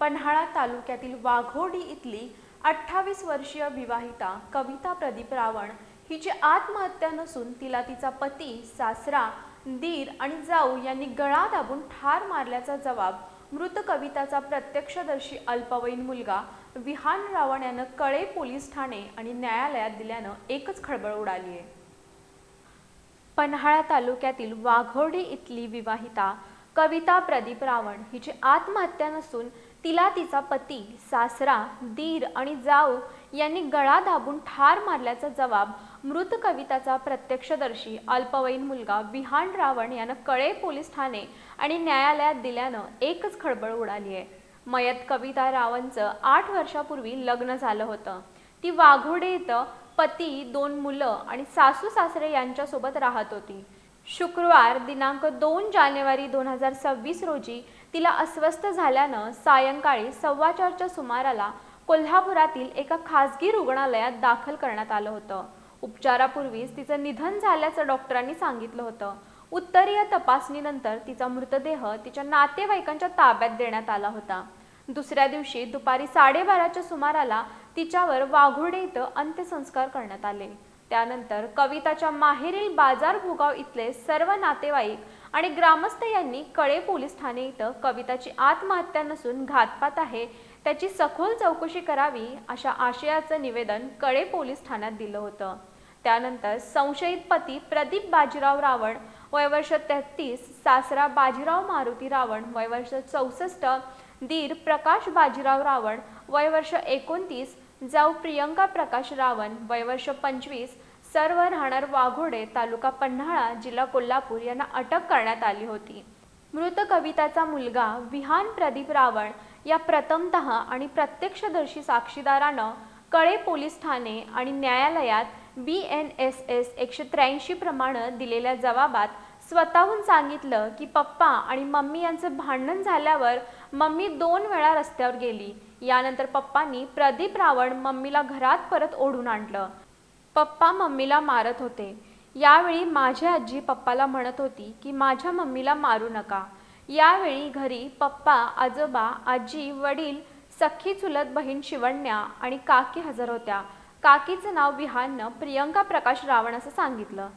पन्हाळा तालुक्यातील वाघोडी इथली 28 वर्षीय विवाहिता कविता प्रदीप रावण हिची आत्महत्या नसून तिला तिचा पती, सासरा, दीर आणि जाऊ यांनी गळा दाबून ठार मारल्याचा जबाब मृत कविताचा प्रत्यक्षदर्शी अल्पवयीन मुलगा विहान रावण यानं कळे पोलीस ठाणे आणि न्यायालयात दिल्यानं एकच खळबळ उडाली आहे। पन्हाळा तालुक्यातील वाघोडी इथली विवाहिता कविता प्रदीप रावण हिची आत्महत्या नसून तिला तिचा पती, सासरा, दीर आणि जाऊ यांनी गळा दाबून ठार मारल्याचा जबाब मृत कविताचा प्रत्यक्षदर्शी अल्पवयीन मुलगा विहान रावण यानं कळे पोलीस ठाणे आणि न्यायालयात दिल्यानं एकच खळबळ उडाली आहे। मयत कविता रावणचं 8 वर्षापूर्वी लग्न झालं होतं। ती वाघोडे इथं पती, 2 मुलं आणि सासू सासरे यांच्यासोबत राहत होती। शुक्रवार दिनांक 2 जानेवारी 2026 रोजी तिला अस्वस्थ झाल्यानं सायंकाळी 4:15च्या सुमाराला कोल्हापुरातील एका खासगी रुग्णालयात दाखल करण्यात आलं होतं। उपचारापूर्वीच तिचं निधन झाल्याचं डॉक्टरांनी सांगितलं होतं। उत्तरीय तपासणीनंतर तिचा मृतदेह तिच्या नातेवाईकांच्या ताब्यात देण्यात आला होता। दुसऱ्या दिवशी दुपारी 12:30च्या सुमाराला तिच्यावर वाघोडे इथं अंत्यसंस्कार करण्यात आले। त्यानंतर कविताच्या माहेरील बाजार भुगाव इथले सर्व नातेवाईक आणि ग्रामस्थ यांनी कळे पोलीस ठाणे इथं कविताची आत्महत्या नसून घातपात आहे, त्याची सखोल चौकशी करावी अशा आशयाचं निवेदन कळे पोलीस ठाण्यात दिलं होतं। त्यानंतर संशयित पती प्रदीप बाजीराव रावण वय वर्ष 33, सासरा बाजीराव मारुती रावण वय वर्ष 64, दीर प्रकाश बाजीराव रावण वय वर्ष 29, जाऊ प्रियंका प्रकाश रावण वय वर्ष 25 सर्व राहणार वाघोडे, तालुका पन्हाळा, जिल्हा कोल्हापूर यांना अटक करण्यात आली होती। मृत कविताचा मुलगा विहान प्रदीप रावण या प्रथमतः आणि प्रत्यक्षदर्शी साक्षीदारानं कळे पोलीस ठाणे आणि न्यायालयात BNSS 183 प्रमाणे दिलेल्या जबाबात स्वतःहून सांगितलं की पप्पा आणि मम्मी यांचं भांडण झाल्यावर मम्मी 2 वेळा रस्त्यावर गेली। यानंतर पप्पांनी प्रदीप रावण मम्मीला घरात परत ओढून आणलं। पप्पा मम्मीला मारत होते। यावेळी माझी आजी पप्पाला म्हणत होती की माझ्या मम्मीला मारू नका। यावेळी घरी पप्पा, आजोबा, आजी, वडील, सख्खी चुलत बहीण शिवण्या आणि काकी हजर होत्या। काकीचं नाव विहाननं प्रियंका प्रकाश रावण असं सांगितलं।